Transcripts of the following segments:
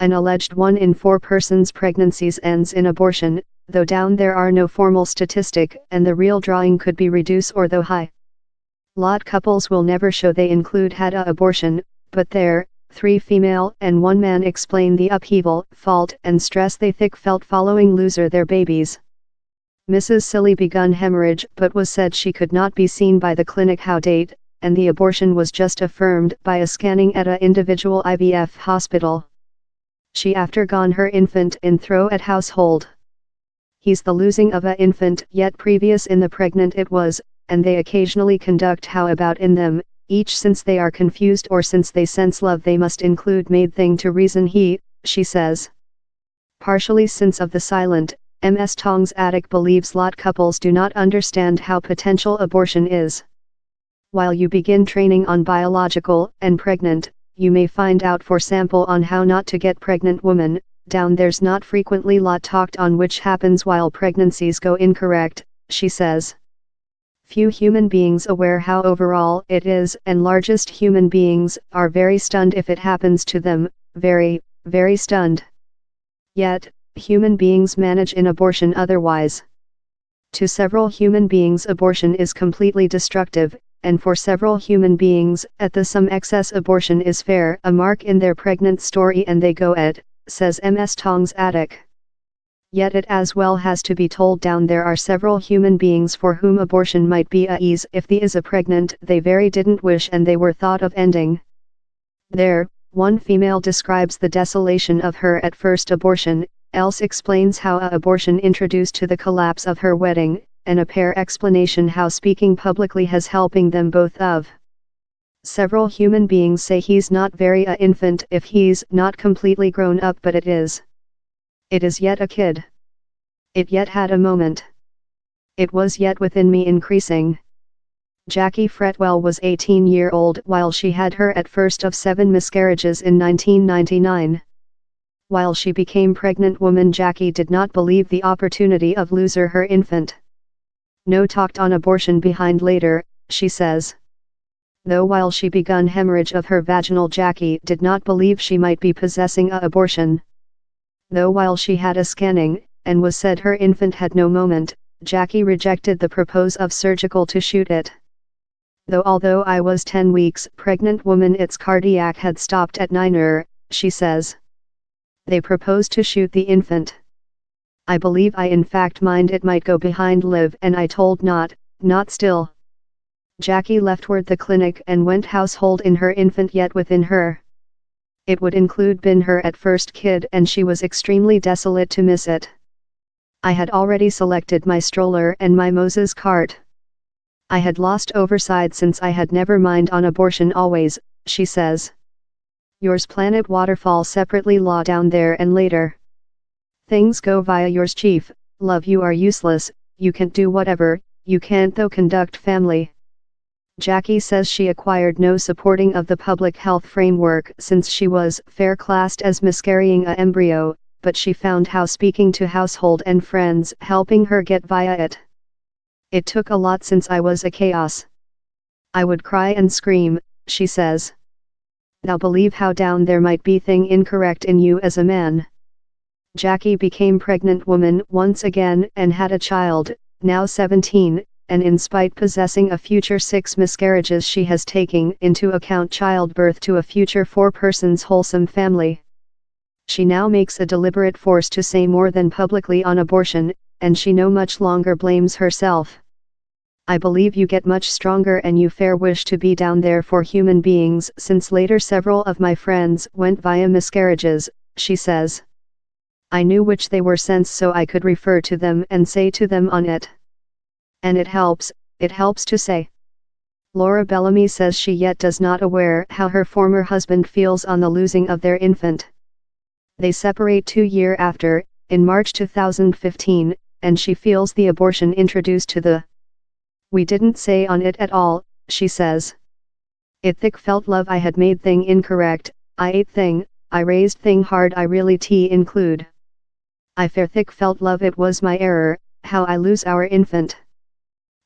An alleged 1 in 4 persons' pregnancies ends in abortion, though down there are no formal statistic and the real drawing could be reduced or though high. Lot couples will never show they include had a abortion, but there, 3 female and 1 man explain the upheaval, fault and stress they thick felt following loser their babies. Mrs. Silly begun hemorrhage but was said she could not be seen by the clinic how date, and the abortion was just affirmed by a scanning at a individual IVF hospital. She after gone her infant in throw at household. He's the losing of a infant yet previous in the pregnant it was, and they occasionally conduct how about in them, each since they are confused or since they sense love they must include made thing to reason she says. Partially since of the silent, Ms. Tong's attic believes lot couples do not understand how potential abortion is. While you begin training on biological and pregnant, you may find out for sample on how not to get pregnant woman, down there's not frequently lot talked on which happens while pregnancies go incorrect, she says. Few human beings aware how overall it is and largest human beings are very stunned if it happens to them, very, very stunned. Yet, human beings manage in abortion otherwise. To several human beings abortion is completely destructive, and for several human beings, at the some excess abortion is fair a mark in their pregnant story and they go at, says Ms. Tong's attic. Yet it as well has to be told down there are several human beings for whom abortion might be a ease if the is a pregnant they very didn't wish and they were thought of ending. There, 1 female describes the desolation of her at first abortion, else explains how a abortion introduced to the collapse of her wedding, and a pair explanation how speaking publicly has helping them both of. Several human beings say he's not very a infant if he's not completely grown up but it is. It is yet a kid. It yet had a moment. It was yet within me increasing. Jackie Fretwell was 18-year-old while she had her at first of 7 miscarriages in 1999. While she became pregnant woman Jackie did not believe the opportunity of loser her infant. No talked on abortion behind later, she says. Though while she begun hemorrhage of her vaginal Jackie did not believe she might be possessing a abortion. Though while she had a scanning, and was said her infant had no moment, Jackie rejected the propose of surgical to shoot it. Although I was 10 weeks pregnant woman its cardiac had stopped at 9, she says. They proposed to shoot the infant. I believe I in fact mind it might go behind live and I told not still. Jackie leftward the clinic and went household in her infant yet within her. It would include been her at first kid and she was extremely desolate to miss it. I had already selected my stroller and my Moses cart. I had lost overside since I had never mind on abortion always, she says. Yours planet waterfall separately law down there and later. Things go via yours chief, love you are useless, you can't do whatever, you can't though conduct family. Jackie says she acquired no supporting of the public health framework since she was fair classed as miscarrying a embryo, but she found how speaking to household and friends helping her get via it. It took a lot since I was a chaos. I would cry and scream, she says. Thou believe how down there might be thing incorrect in you as a man. Jackie became pregnant woman once again and had a child, now 17, and in spite possessing a future 6 miscarriages she has taken into account childbirth to a future 4 persons wholesome family. She now makes a deliberate force to say more than publicly on abortion, and she no much longer blames herself. I believe you get much stronger and you fair wish to be down there for human beings since later several of my friends went via miscarriages, she says. I knew which they were since so I could refer to them and say to them on it. And it helps to say. Laura Bellamy says she yet does not aware how her former husband feels on the losing of their infant. They separate 2 years after, in March 2015, and she feels the abortion introduced to the. We didn't say on it at all, she says. It thick felt love I had made thing incorrect, I ate thing, I raised thing hard I really include. I fair thick felt love it was my error, how I lose our infant.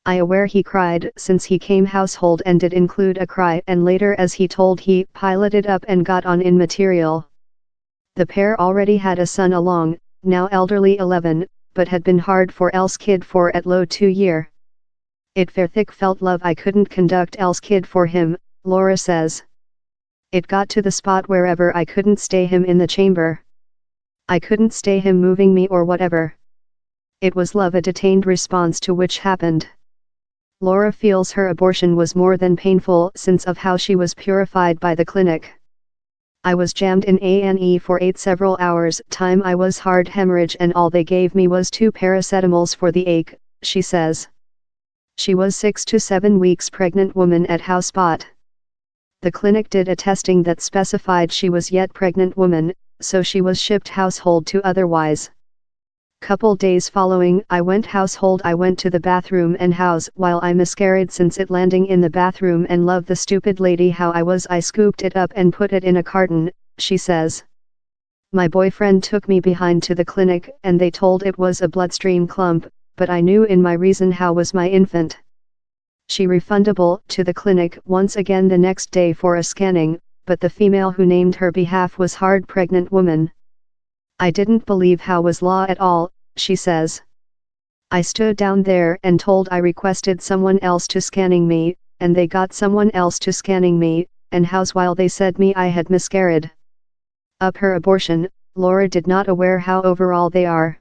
I aware he cried since he came household and did include a cry and later as he told he piloted up and got on in material. The pair already had a son along, now elderly 11, but had been hard for else kid for at low 2 year. It fair thick felt love I couldn't conduct else kid for him, Laura says. It got to the spot wherever I couldn't stay him in the chamber. I couldn't stay him moving me or whatever. It was love, a detained response to which happened. Laura feels her abortion was more than painful since of how she was purified by the clinic. I was jammed in A&E for 8 several hours time. I was hard hemorrhage and all they gave me was 2 paracetamols for the ache, she says. She was 6 to 7 weeks pregnant woman at house spot. The clinic did a testing that specified she was yet pregnant woman, so she was shipped household to otherwise. Couple days following I went household. I went to the bathroom and house while I miscarried since it landing in the bathroom and love the stupid lady how I scooped it up and put it in a carton, she says. My boyfriend took me behind to the clinic and they told it was a bloodstream clump, but I knew in my reason how was my infant. She refundable to the clinic once again the next day for a scanning, but the female who named her behalf was hard pregnant woman. I didn't believe how was law at all, she says. I stood down there and told I requested someone else to scanning me, and they got someone else to scanning me, and house while they said me I had miscarried. Up her abortion, Laura did not aware how overall they are.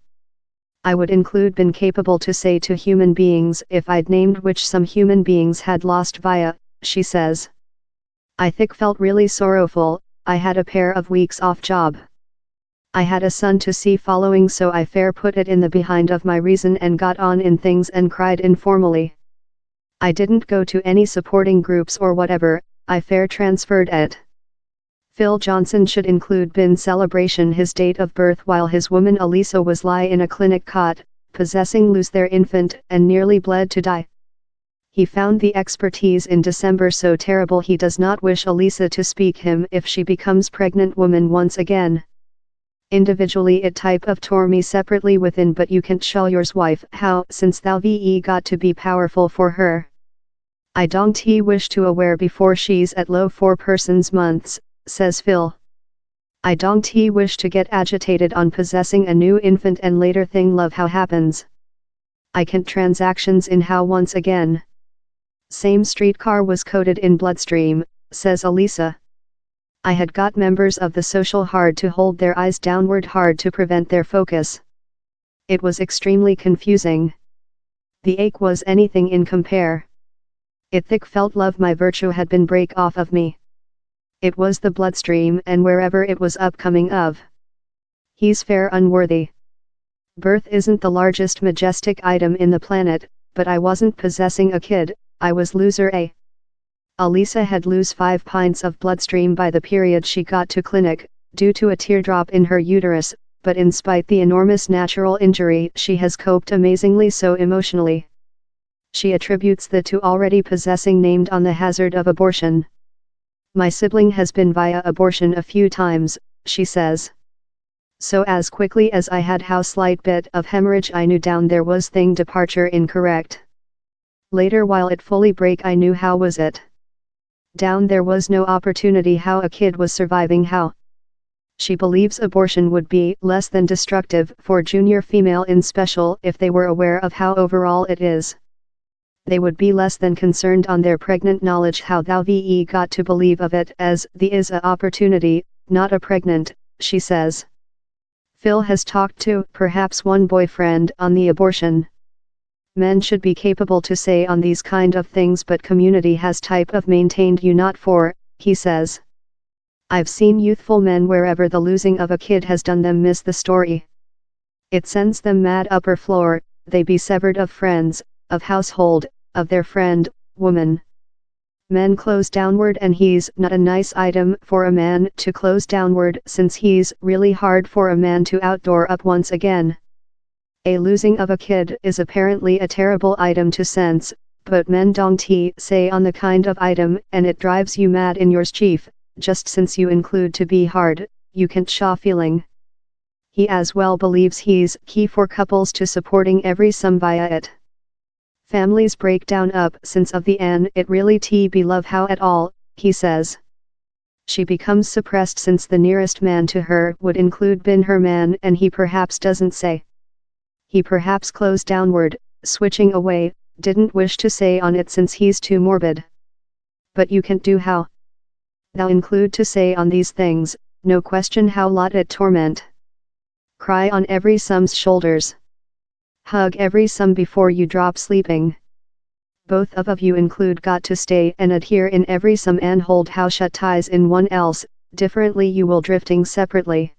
I would include been capable to say to human beings if I'd named which some human beings had lost via, she says. I thick felt really sorrowful. I had a pair of weeks off job. I had a son to see following, so I fair put it in the behind of my reason and got on in things and cried informally. I didn't go to any supporting groups or whatever, I fair transferred it. Phil Johnson should include been celebration his date of birth while his woman Elisa was lie in a clinic cot, possessing lose their infant and nearly bled to die. He found the expertise in December so terrible he does not wish Elisa to speak him if she becomes pregnant woman once again. Individually it type of tore me separately within, but you can't show yours wife how since thou ve got to be powerful for her. I don't he wish to aware before she's at low 4 persons months, says Phil. I don't he wish to get agitated on possessing a new infant and later thing love how happens. I can't transactions in how once again. Same streetcar was coated in bloodstream, says Elisa. I had got members of the social hard to hold their eyes downward hard to prevent their focus. It was extremely confusing. The ache was anything in compare. It thick felt love my virtue had been break off of me. It was the bloodstream and wherever it was upcoming of. He's fair unworthy. Birth isn't the largest majestic item in the planet, but I wasn't possessing a kid, I was loser a. Elisa had lose 5 pints of bloodstream by the period she got to clinic, due to a teardrop in her uterus, but in spite the enormous natural injury she has coped amazingly so emotionally. She attributes the to already possessing named on the hazard of abortion. My sibling has been via abortion a few times, she says. So as quickly as I had how slight bit of hemorrhage I knew down there was thing departure incorrect. Later while it fully break I knew how was it. Down there was no opportunity how a kid was surviving how. She believes abortion would be less than destructive for junior female in special if they were aware of how overall it is. They would be less than concerned on their pregnant knowledge how thou ve got to believe of it as the is a opportunity, not a pregnant, she says. Phil has talked to perhaps one boyfriend on the abortion. Men should be capable to say on these kind of things, but community has type of maintained you not for, he says. I've seen youthful men wherever the losing of a kid has done them miss the story. It sends them mad upper floor, they be severed of friends, of household, of their friend, woman. Men close downward and he's not a nice item for a man to close downward since he's really hard for a man to outdoor up once again. A losing of a kid is apparently a terrible item to sense, but men don't say on the kind of item and it drives you mad in yours chief, just since you include to be hard, you can't shaw feeling. He as well believes he's key for couples to supporting every some via it. Families break down up since of the an it really be love how at all, he says. She becomes suppressed since the nearest man to her would include been her man, and he perhaps doesn't say. He perhaps closed downward, switching away, didn't wish to say on it since he's too morbid. But you can't do how. Thou include to say on these things, no question how lot it torment. Cry on every some's shoulders. Hug every some before you drop sleeping. Both of you include got to stay and adhere in every some and hold how shut ties in one else, differently you will drifting separately.